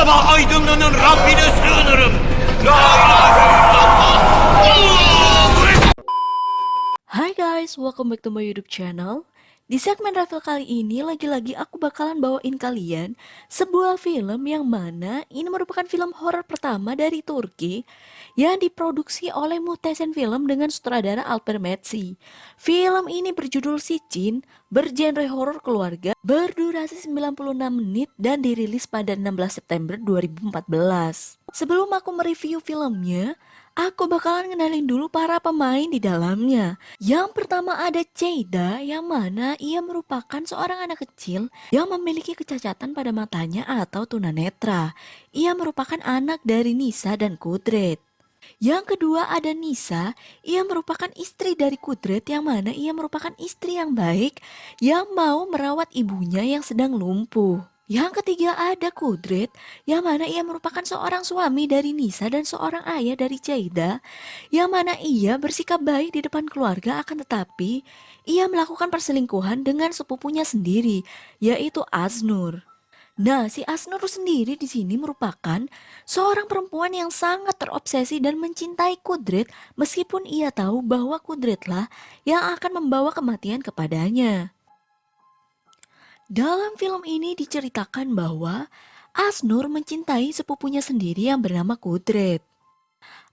sabah aydınlanın Rabbine sığınırım. La ilahe illallah. Allahu Ekber. Hai guys, welcome back to my YouTube channel. Di segmen Ravel kali ini, lagi-lagi aku bakalan bawain kalian sebuah film yang mana ini merupakan film horor pertama dari Turki yang diproduksi oleh Muhteşem Film dengan sutradara Alper Metsi. Film ini berjudul Sicin, bergenre horor keluarga, berdurasi 96 menit dan dirilis pada 16 September 2014. Sebelum aku mereview filmnya, aku bakalan ngenalin dulu para pemain di dalamnya. Yang pertama ada Ceyda, yang mana ia merupakan seorang anak kecil yang memiliki kecacatan pada matanya atau tunanetra. Ia merupakan anak dari Nisa dan Kudret. Yang kedua ada Nisa, ia merupakan istri dari Kudret, yang mana ia merupakan istri yang baik yang mau merawat ibunya yang sedang lumpuh. Yang ketiga ada Kudret, yang mana ia merupakan seorang suami dari Nisa dan seorang ayah dari Ceyda, yang mana ia bersikap baik di depan keluarga, akan tetapi ia melakukan perselingkuhan dengan sepupunya sendiri, yaitu Aznur. Nah, si Asnur sendiri di sini merupakan seorang perempuan yang sangat terobsesi dan mencintai Kudret, meskipun ia tahu bahwa Kudretlah yang akan membawa kematian kepadanya. Dalam film ini diceritakan bahwa Asnur mencintai sepupunya sendiri yang bernama Kudret.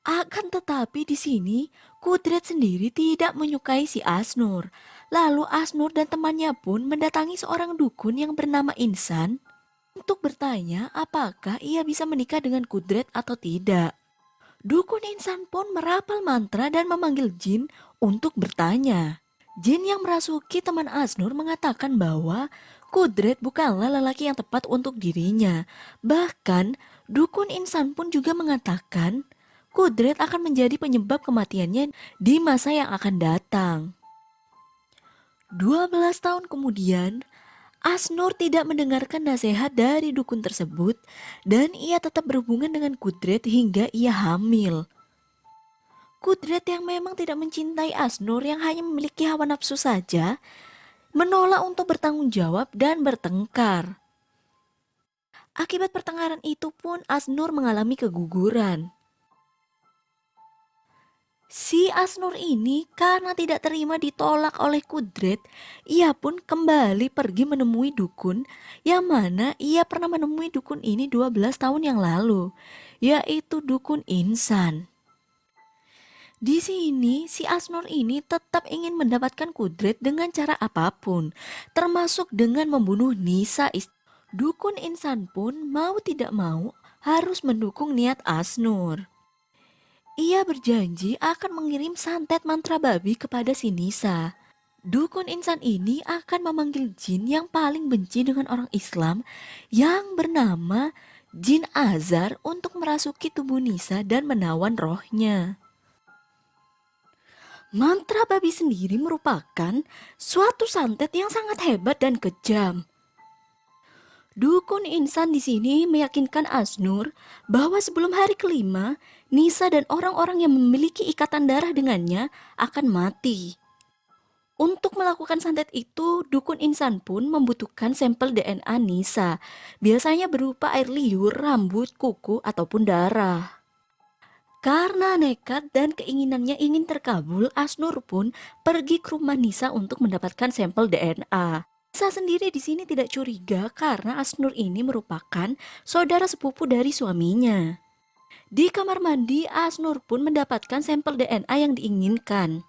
Akan tetapi di sini Kudret sendiri tidak menyukai si Asnur. Lalu Asnur dan temannya pun mendatangi seorang dukun yang bernama Insan untuk bertanya apakah ia bisa menikah dengan Kudret atau tidak. Dukun Insan pun merapal mantra dan memanggil jin untuk bertanya. Jin yang merasuki teman Asnur mengatakan bahwa Kudret bukanlah lelaki yang tepat untuk dirinya. Bahkan Dukun Insan pun juga mengatakan Kudret akan menjadi penyebab kematiannya di masa yang akan datang. 12 tahun kemudian, Asnur tidak mendengarkan nasihat dari dukun tersebut dan ia tetap berhubungan dengan Kudret hingga ia hamil. Kudret yang memang tidak mencintai Asnur, yang hanya memiliki hawa nafsu saja, menolak untuk bertanggung jawab dan bertengkar. Akibat pertengkaran itu pun Asnur mengalami keguguran. Si Asnur ini karena tidak terima ditolak oleh Kudret, ia pun kembali pergi menemui dukun, yang mana ia pernah menemui dukun ini 12 tahun yang lalu, yaitu dukun Insan. Di sini si Asnur ini tetap ingin mendapatkan Kudret dengan cara apapun, termasuk dengan membunuh Nisa. Dukun Insan pun mau tidak mau harus mendukung niat Asnur. Ia berjanji akan mengirim santet mantra babi kepada si Nisa. Dukun Insan ini akan memanggil jin yang paling benci dengan orang Islam yang bernama Jin Azar untuk merasuki tubuh Nisa dan menawan rohnya. Mantra babi sendiri merupakan suatu santet yang sangat hebat dan kejam. Dukun Insan di sini meyakinkan Asnur bahwa sebelum hari kelima, Nisa dan orang-orang yang memiliki ikatan darah dengannya akan mati. Untuk melakukan santet itu, Dukun Insan pun membutuhkan sampel DNA Nisa, biasanya berupa air liur, rambut, kuku, ataupun darah. Karena nekat dan keinginannya ingin terkabul, Asnur pun pergi ke rumah Nisa untuk mendapatkan sampel DNA. Nisa sendiri di sini tidak curiga karena Asnur ini merupakan saudara sepupu dari suaminya. Di kamar mandi, Asnur pun mendapatkan sampel DNA yang diinginkan.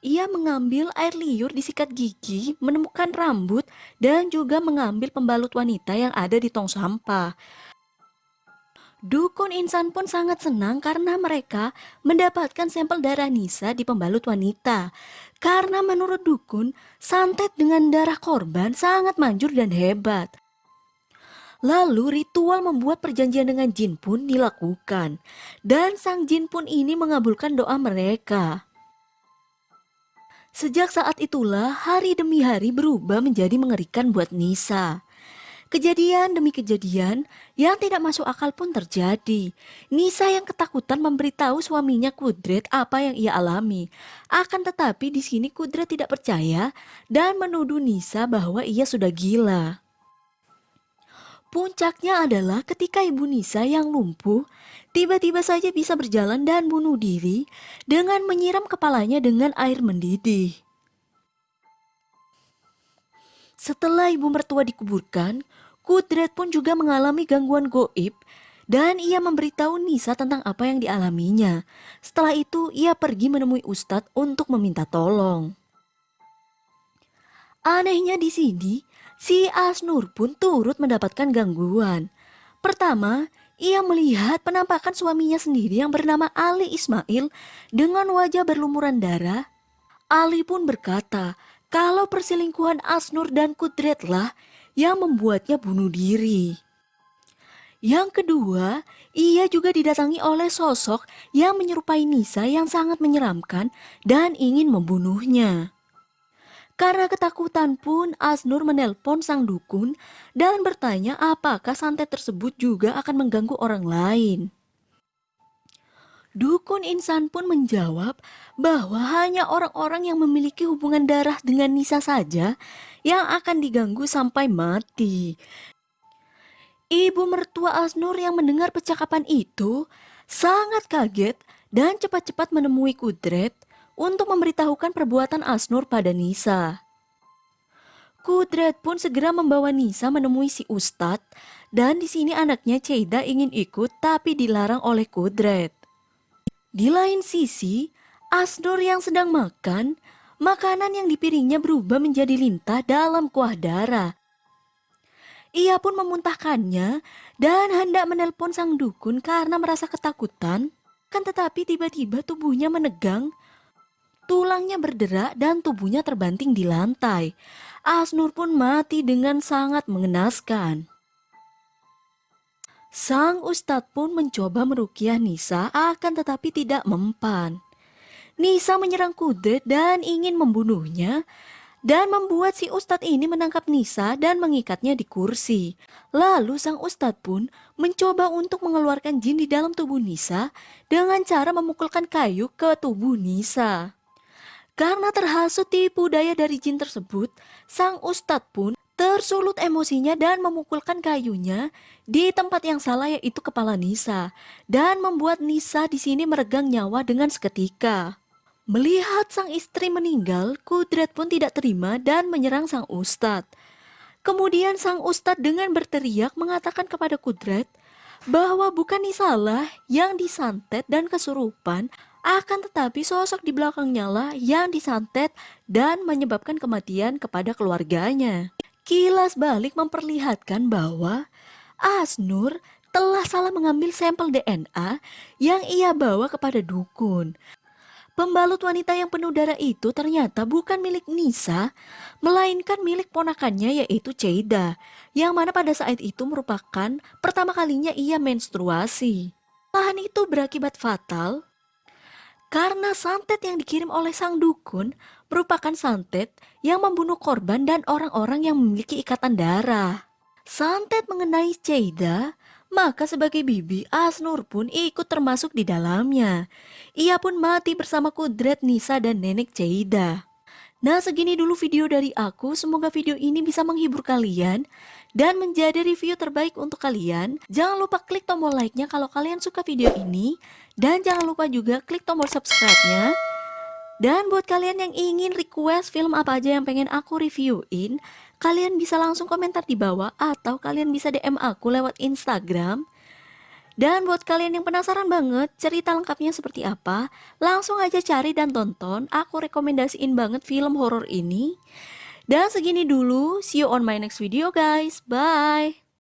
Ia mengambil air liur disikat gigi, menemukan rambut, dan juga mengambil pembalut wanita yang ada di tong sampah. Dukun Insan pun sangat senang karena mereka mendapatkan sampel darah Nisa di pembalut wanita. Karena menurut Dukun, santet dengan darah korban sangat manjur dan hebat. Lalu ritual membuat perjanjian dengan jin pun dilakukan. Dan sang jin pun ini mengabulkan doa mereka. Sejak saat itulah hari demi hari berubah menjadi mengerikan buat Nisa. Kejadian demi kejadian yang tidak masuk akal pun terjadi. Nisa yang ketakutan memberitahu suaminya Kudret apa yang ia alami. Akan tetapi di sini Kudret tidak percaya dan menuduh Nisa bahwa ia sudah gila. Puncaknya adalah ketika Ibu Nisa yang lumpuh tiba-tiba saja bisa berjalan dan bunuh diri dengan menyiram kepalanya dengan air mendidih. Setelah ibu mertua dikuburkan, Kudret pun juga mengalami gangguan goib dan ia memberitahu Nisa tentang apa yang dialaminya. Setelah itu ia pergi menemui Ustadz untuk meminta tolong. Anehnya di sini, si Asnur pun turut mendapatkan gangguan. Pertama, ia melihat penampakan suaminya sendiri yang bernama Ali Ismail dengan wajah berlumuran darah. Ali pun berkata kalau perselingkuhan Asnur dan Kudretlah yang membuatnya bunuh diri. Yang kedua, ia juga didatangi oleh sosok yang menyerupai Nisa yang sangat menyeramkan dan ingin membunuhnya. Karena ketakutan pun Asnur menelpon sang dukun dan bertanya apakah santet tersebut juga akan mengganggu orang lain. Dukun insan pun menjawab bahwa hanya orang-orang yang memiliki hubungan darah dengan Nisa saja yang akan diganggu sampai mati. Ibu mertua Asnur yang mendengar percakapan itu sangat kaget dan cepat-cepat menemui Kudret untuk memberitahukan perbuatan Asnur pada Nisa. Kudret pun segera membawa Nisa menemui si Ustadz dan di sini anaknya Ceida ingin ikut tapi dilarang oleh Kudret. Di lain sisi, Asnur yang sedang makan, makanan yang di piringnya berubah menjadi lintah dalam kuah darah. Ia pun memuntahkannya dan hendak menelpon sang dukun karena merasa ketakutan. Kan tetapi tiba-tiba tubuhnya menegang, tulangnya berderak dan tubuhnya terbanting di lantai. Asnur pun mati dengan sangat mengenaskan. Sang Ustadz pun mencoba meruqyah Nisa akan tetapi tidak mempan. Nisa menyerang Kudret dan ingin membunuhnya dan membuat si Ustadz ini menangkap Nisa dan mengikatnya di kursi. Lalu sang Ustadz pun mencoba untuk mengeluarkan jin di dalam tubuh Nisa dengan cara memukulkan kayu ke tubuh Nisa. Karena terhasut tipu daya dari jin tersebut, sang Ustadz pun tersulut emosinya dan memukulkan kayunya di tempat yang salah yaitu kepala Nisa dan membuat Nisa di sini meregang nyawa dengan seketika. Melihat sang istri meninggal, Kudret pun tidak terima dan menyerang sang Ustadz. Kemudian sang Ustadz dengan berteriak mengatakan kepada Kudret bahwa bukan Nisalah yang disantet dan kesurupan, akan tetapi sosok di belakangnya lah yang disantet dan menyebabkan kematian kepada keluarganya. Kilas balik memperlihatkan bahwa Asnur telah salah mengambil sampel DNA yang ia bawa kepada dukun. Pembalut wanita yang penuh darah itu ternyata bukan milik Nisa, melainkan milik ponakannya yaitu Ceida, yang mana pada saat itu merupakan pertama kalinya ia menstruasi. Lahan itu berakibat fatal karena santet yang dikirim oleh sang dukun merupakan santet yang membunuh korban dan orang-orang yang memiliki ikatan darah. Santet mengenai Ceida, maka sebagai bibi Asnur pun ikut termasuk di dalamnya. Ia pun mati bersama Kudret, Nisa, dan nenek Ceida. Nah, segini dulu video dari aku. Semoga video ini bisa menghibur kalian dan menjadi review terbaik untuk kalian. Jangan lupa klik tombol like-nya kalau kalian suka video ini. Dan jangan lupa juga klik tombol subscribe-nya. Dan buat kalian yang ingin request film apa aja yang pengen aku reviewin, kalian bisa langsung komentar di bawah atau kalian bisa DM aku lewat Instagram. Dan buat kalian yang penasaran banget cerita lengkapnya seperti apa, langsung aja cari dan tonton. Aku rekomendasiin banget film horor ini. Dan segini dulu, see you on my next video guys, bye!